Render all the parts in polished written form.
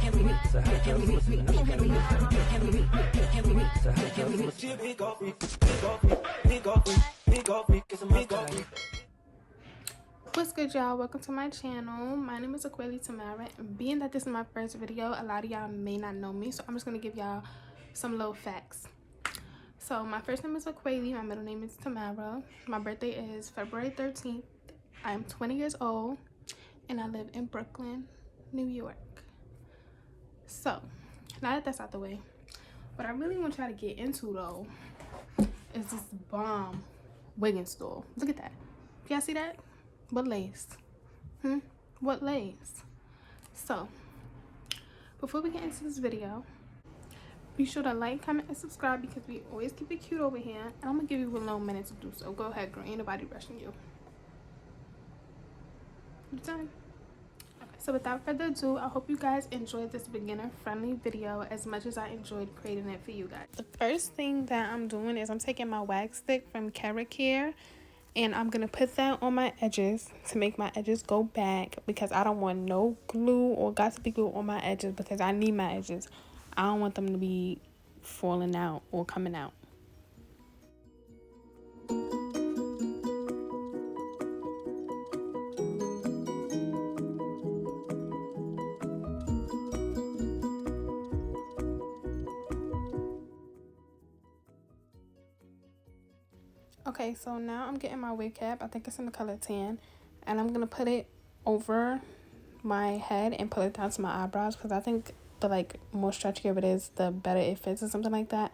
What's good, y'all? Welcome to my channel. My name is Akewele Tamara, and being that this is my first video, a lot of y'all may not know me, so I'm just gonna give y'all some little facts. So my first name is Akewele, my middle name is Tamara. My birthday is February 13th. I am 20 years old, and I live in Brooklyn, New York. So now that that's out the way, what I really want y'all to get into though is this bomb wig install. Look at that. Y'all see that? What lace? What lace? So before we get into this video, be sure to like, comment, and subscribe because we always keep it cute over here. And I'm gonna give you a little minute to do so. Go ahead, girl. Ain't nobody rushing you. You done? Okay, so without further ado, I hope you guys enjoyed this beginner friendly video as much as I enjoyed creating it for you guys. The first thing that I'm doing is I'm taking my wax stick from Care, and I'm gonna put that on my edges to make my edges go back, because I don't want no glue or got to be glue on my edges, because I need my edges. I don't want them to be falling out or coming out. Okay, so now I'm getting my wig cap. I think it's in the color tan, and I'm gonna put it over my head and pull it down to my eyebrows, because I think the more stretchier it is, the better it fits or something like that.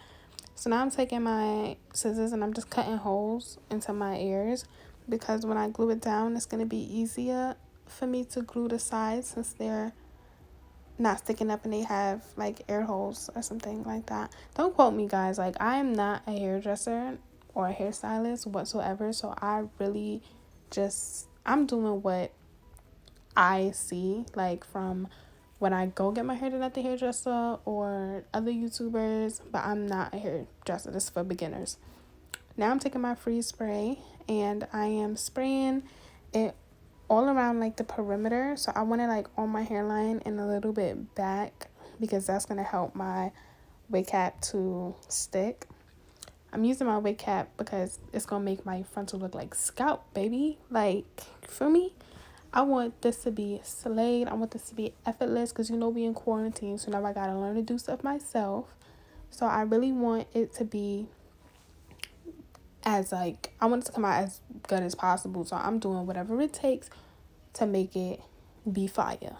So now I'm taking my scissors and I'm just cutting holes into my ears, because when I glue it down, it's gonna be easier for me to glue the sides since they're not sticking up and they have like air holes or something like that. Don't quote me, guys. Like, I am not a hairdresser or a hairstylist whatsoever, so I really I'm doing what I see, like from when I go get my hair done at the hairdresser or other YouTubers, but I'm not a hairdresser. This is for beginners. Now I'm taking my freeze spray and I am spraying it all around like the perimeter. So I want it like on my hairline and a little bit back, because that's going to help my wig cap to stick. I'm using my wig cap because it's going to make my frontal look like scalp, baby. Like, feel me? I want this to be slayed. I want this to be effortless, because you know we in quarantine, so now I got to learn to do stuff myself. So I really want it to be I want it to come out as good as possible. So I'm doing whatever it takes to make it be fire.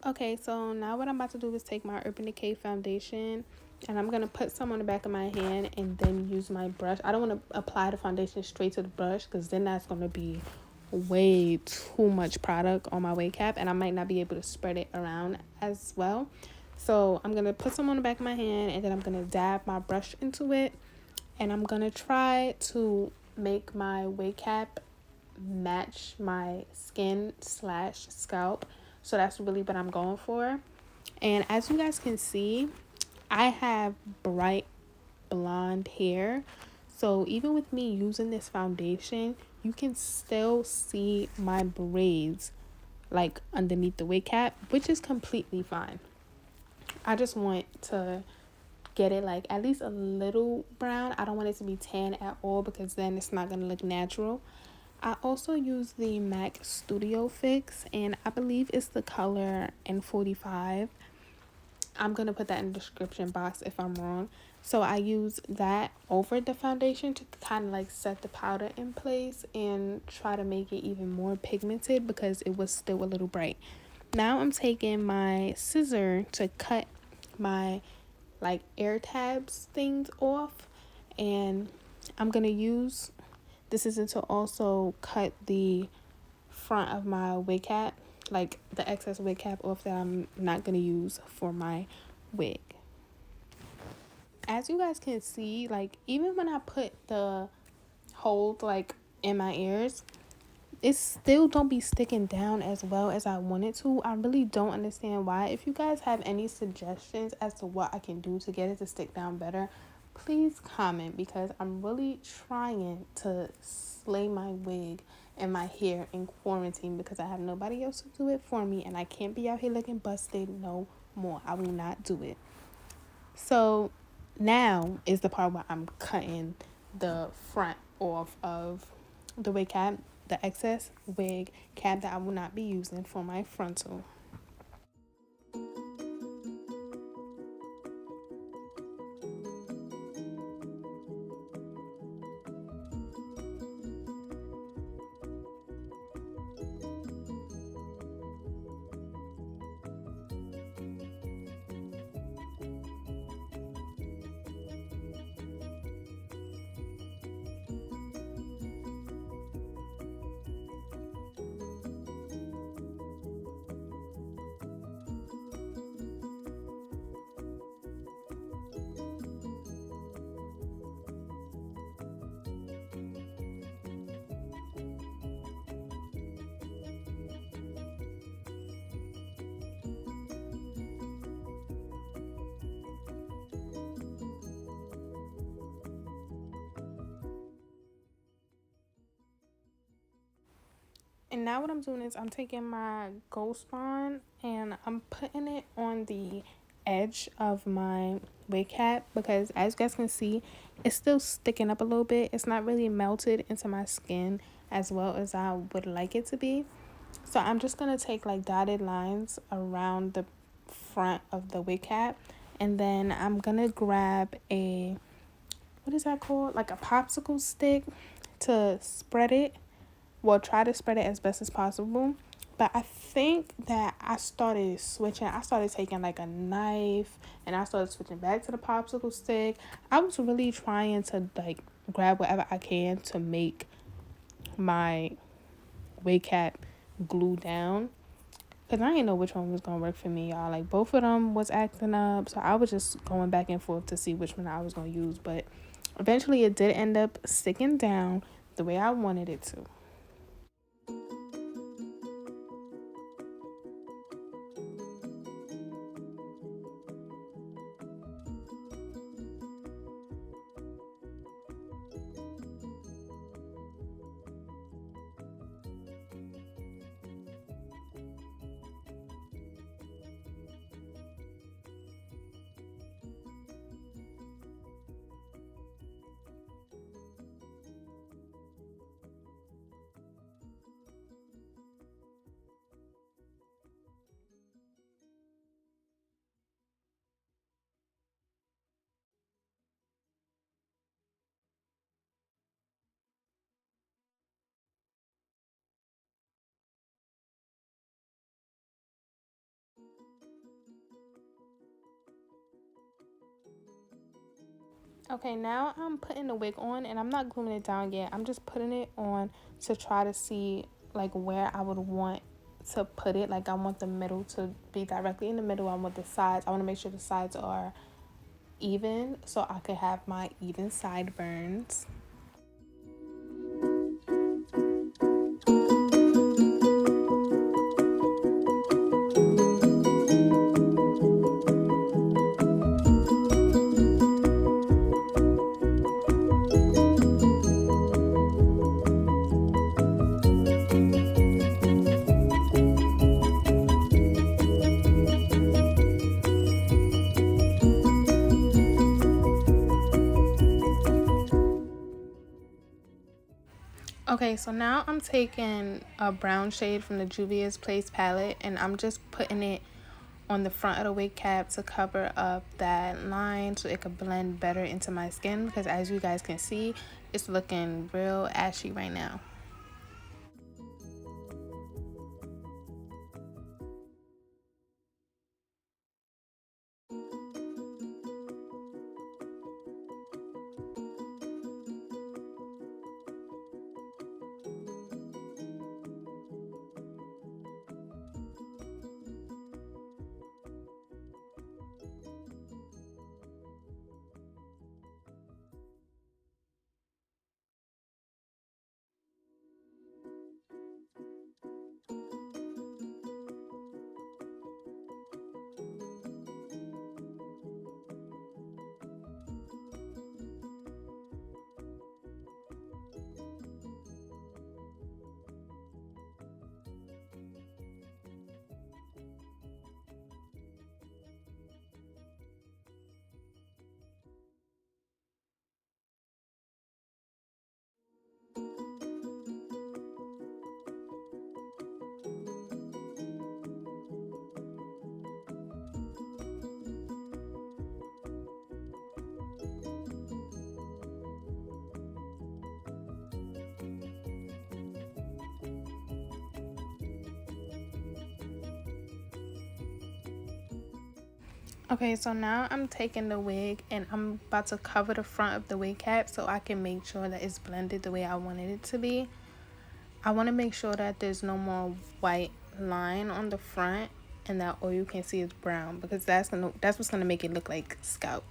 Okay, so now what I'm about to do is take my Urban Decay foundation, and I'm going to put some on the back of my hand and then use my brush. I don't want to apply the foundation straight to the brush, because then that's going to be way too much product on my wig cap, and I might not be able to spread it around as well. So I'm going to put some on the back of my hand, and then I'm going to dab my brush into it, and I'm going to try to make my wig cap match my skin / scalp. So that's really what I'm going for. And as you guys can see, I have bright blonde hair. So even with me using this foundation, you can still see my braids like underneath the wig cap, which is completely fine. I just want to get it like at least a little brown. I don't want it to be tan at all, because then it's not going to look natural. I also use the MAC Studio Fix, and I believe it's the color N45. I'm going to put that in the description box if I'm wrong. So I use that over the foundation to kind of like set the powder in place and try to make it even more pigmented, because it was still a little bright. Now I'm taking my scissor to cut my like air tabs things off, and I'm going to use this is to also cut the front of my wig cap, like the excess wig cap off that I'm not going to use for my wig. As you guys can see, like even when I put the holes like in my ears, it still don't be sticking down as well as I want it to. I really don't understand why. If you guys have any suggestions as to what I can do to get it to stick down better, please comment, because I'm really trying to slay my wig and my hair in quarantine because I have nobody else to do it for me, and I can't be out here looking busted no more. I will not do it. So now is the part where I'm cutting the front off of the wig cap, the excess wig cap that I will not be using for my frontal. And now what I'm doing is I'm taking my Ghost Bond and I'm putting it on the edge of my wig cap, because as you guys can see, it's still sticking up a little bit. It's not really melted into my skin as well as I would like it to be. So I'm just going to take like dotted lines around the front of the wig cap, and then I'm going to grab a, what is that called? Like a popsicle stick to spread it. Well, try to spread it as best as possible. But I think that I started switching. I started taking like a knife and I started switching back to the popsicle stick. I was really trying to like grab whatever I can to make my wig cap glue down. Because I didn't know which one was going to work for me, y'all. Like, both of them was acting up. So I was just going back and forth to see which one I was going to use. But eventually it did end up sticking down the way I wanted it to. Okay, now I'm putting the wig on and I'm not gluing it down yet. I'm just putting it on to try to see like where I would want to put it. Like I want the middle to be directly in the middle. I want the sides. I want to make sure the sides are even so I could have my even sideburns. Okay, so now I'm taking a brown shade from the Juvia's Place palette and I'm just putting it on the front of the wig cap to cover up that line so it could blend better into my skin, because as you guys can see, it's looking real ashy right now. Okay, so now I'm taking the wig and I'm about to cover the front of the wig cap so I can make sure that it's blended the way I wanted it to be. I want to make sure that there's no more white line on the front and that all you can see is brown, because that's what's gonna make it look like scalp.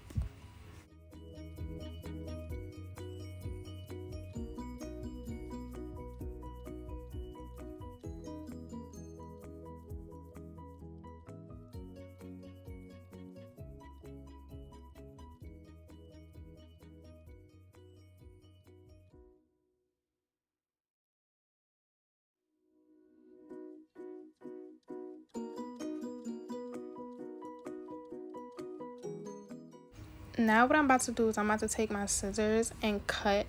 Now what I'm about to do is I'm about to take my scissors and cut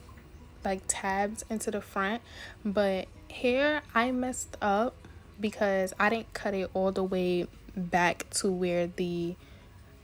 like tabs into the front, but here I messed up because I didn't cut it all the way back to where the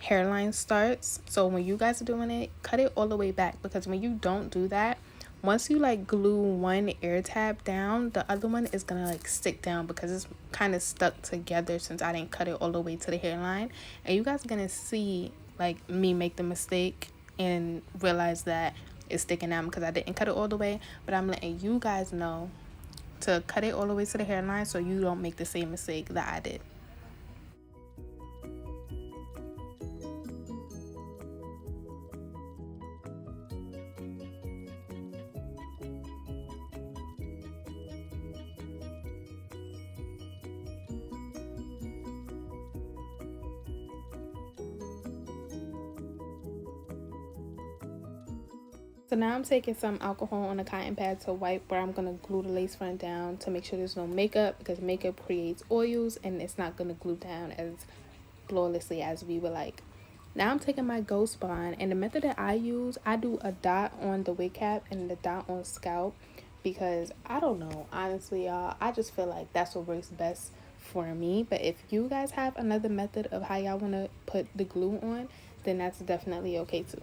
hairline starts. So when you guys are doing it, cut it all the way back, because when you don't do that, once you like glue one ear tab down, the other one is gonna like stick down because it's kind of stuck together since I didn't cut it all the way to the hairline. And you guys are gonna see like me make the mistake and realize that it's sticking down because I didn't cut it all the way. But I'm letting you guys know to cut it all the way to the hairline so you don't make the same mistake that I did. So now I'm taking some alcohol on a cotton pad to wipe where I'm going to glue the lace front down to make sure there's no makeup, because makeup creates oils and it's not going to glue down as flawlessly as we would like. Now I'm taking my ghost bond, and the method that I use, I do a dot on the wig cap and the dot on scalp, because I don't know, honestly y'all, I just feel like that's what works best for me. But if you guys have another method of how y'all want to put the glue on, then that's definitely okay too.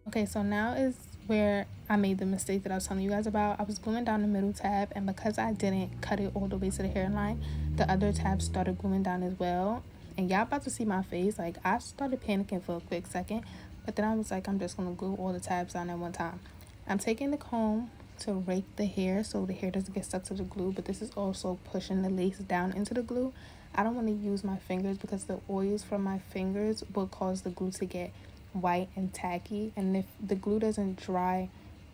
Okay, so now is where I made the mistake that I was telling you guys about. I was gluing down the middle tab, and because I didn't cut it all the way to the hairline, the other tabs started gluing down as well. And y'all about to see my face. Like, I started panicking for a quick second, but then I was like, I'm just gonna glue all the tabs down at one time. I'm taking the comb to rake the hair so the hair doesn't get stuck to the glue, but this is also pushing the lace down into the glue. I don't want to use my fingers because the oils from my fingers will cause the glue to get white and tacky, and if the glue doesn't dry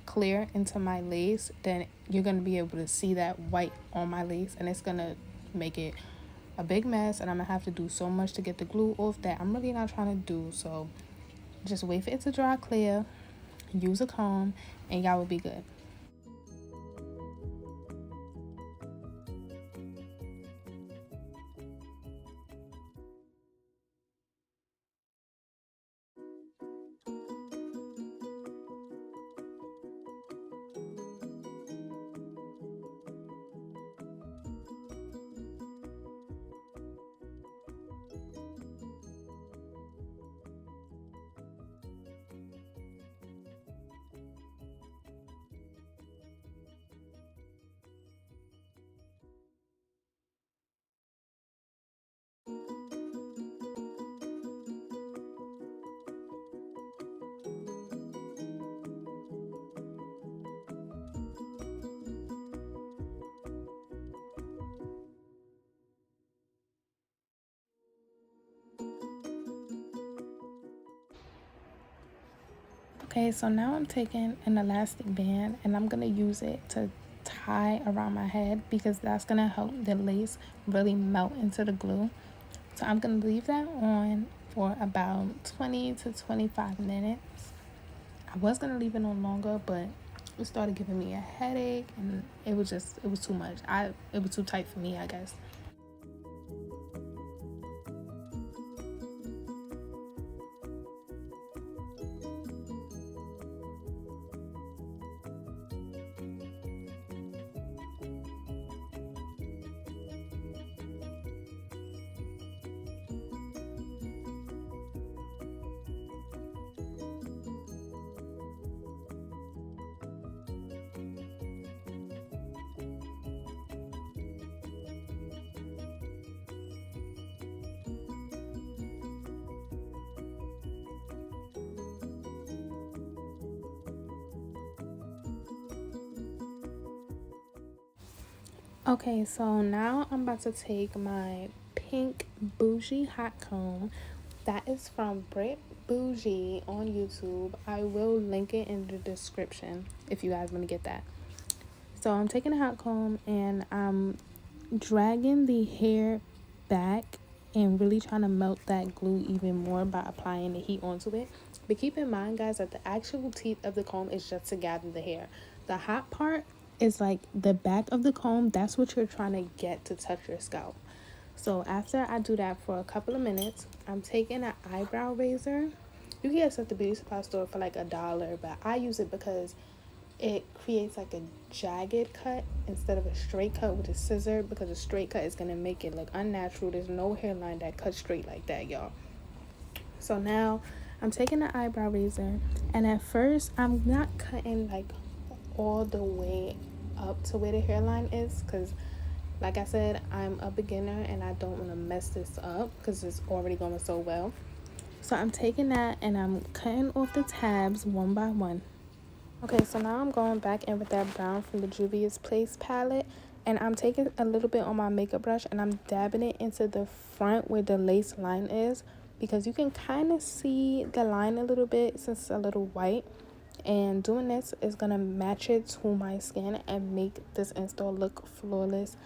clear into my lace, then you're going to be able to see that white on my lace, and it's going to make it a big mess, and I'm going to have to do so much to get the glue off that I'm really not trying to do. So just wait for it to dry clear, use a comb, and y'all will be good. Okay, so now I'm taking an elastic band and I'm gonna use it to tie around my head because that's gonna help the lace really melt into the glue. So I'm gonna leave that on for about 20 to 25 minutes. I was gonna leave it on longer, but it started giving me a headache and it was too much. It was too tight for me, I guess. Okay, so now I'm about to take my pink bougie hot comb. That is from Brit Bougie on YouTube. I will link it in the description if you guys want to get that. So I'm taking a hot comb and I'm dragging the hair back and really trying to melt that glue even more by applying the heat onto it. But keep in mind, guys, that the actual teeth of the comb is just to gather the hair. The hot part is like the back of the comb. That's what you're trying to get to touch your scalp. So after I do that for a couple of minutes, I'm taking an eyebrow razor. You can get this at the beauty supply store for like $1, but I use it because it creates like a jagged cut instead of a straight cut with a scissor, because a straight cut is going to make it look unnatural. There's no hairline that cuts straight like that, y'all. So now I'm taking the eyebrow razor, and at first I'm not cutting like all the way up to where the hairline is, because like I said, I'm a beginner and I don't want to mess this up because it's already going so well. So I'm taking that and I'm cutting off the tabs one by one. Okay, so now I'm going back in with that brown from the Juvia's Place palette, and I'm taking a little bit on my makeup brush and I'm dabbing it into the front where the lace line is, because you can kind of see the line a little bit since it's a little white. And doing this is going to match it to my skin and make this install look flawless,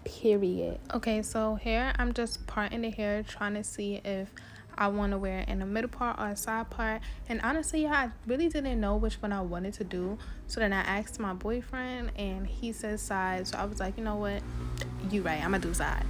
period. Okay, so here I'm just parting the hair, trying to see if I want to wear it in the middle part or a side part. And honestly, yeah, I really didn't know which one I wanted to do. So then I asked my boyfriend and he said side. So I was like, you know what? You right, I'm gonna do side.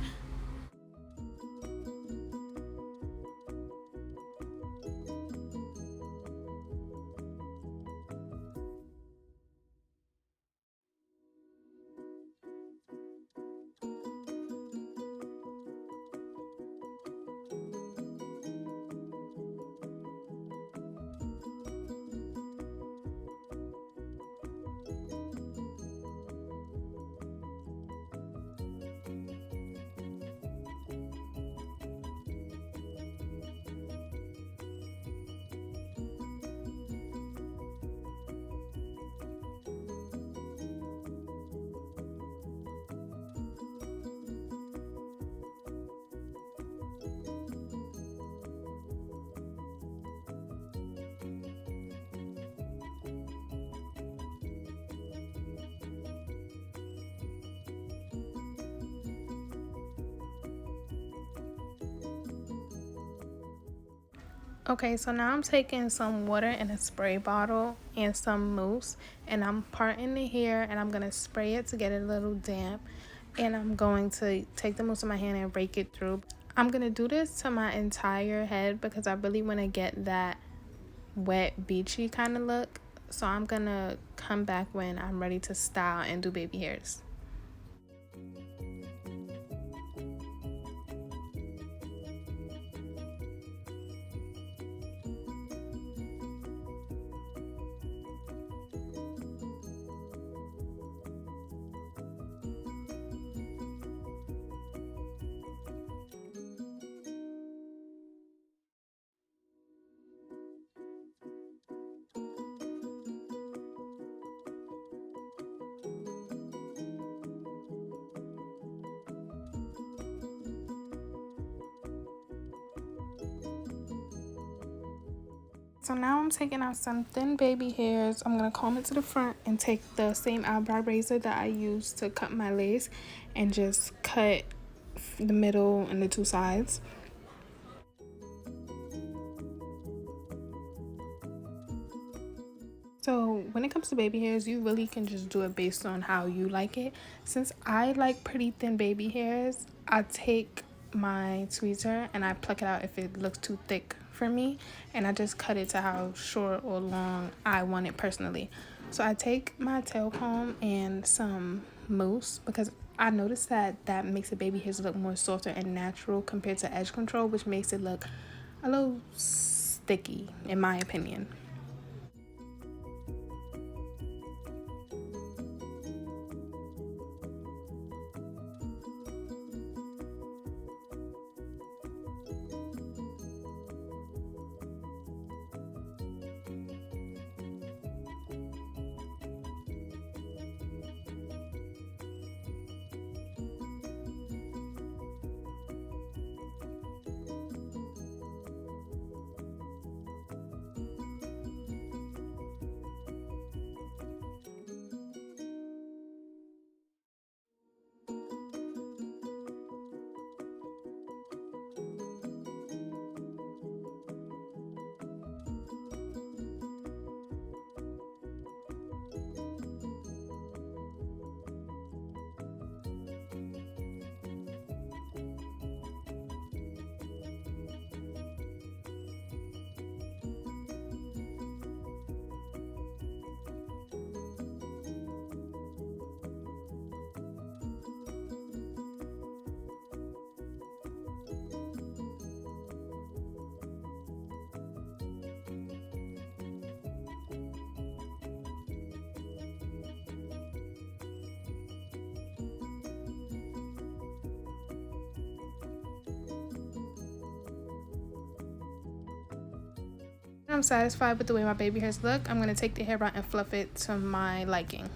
Okay, so now I'm taking some water in a spray bottle and some mousse, and I'm parting the hair and I'm going to spray it to get it a little damp, and I'm going to take the mousse in my hand and rake it through. I'm going to do this to my entire head because I really want to get that wet, beachy kind of look. So I'm going to come back when I'm ready to style and do baby hairs. So now I'm taking out some thin baby hairs. I'm going to comb it to the front and take the same eyebrow razor that I used to cut my lace and just cut the middle and the two sides. So when it comes to baby hairs, you really can just do it based on how you like it. Since I like pretty thin baby hairs, I take my tweezer and I pluck it out if it looks too thick for me, and I just cut it to how short or long I want it personally. So I take my tail comb and some mousse because I noticed that makes the baby hairs look more softer and natural compared to edge control, which makes it look a little sticky in my opinion. I'm satisfied with the way my baby hairs look. I'm going to take the hair out and fluff it to my liking.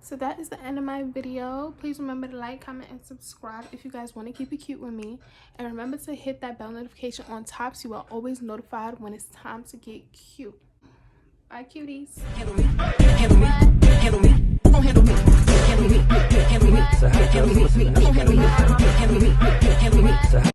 So that is the end of my video. Please remember to like, comment, and subscribe if you guys want to keep it cute with me. And remember to hit that bell notification on top so you are always notified when it's time to get cute. Bye, cuties. Handle me. Handle me. Handle me. Who gon' handle me? Handle me. Handle me. Handle me. Handle me. Handle me. Handle me. Handle me.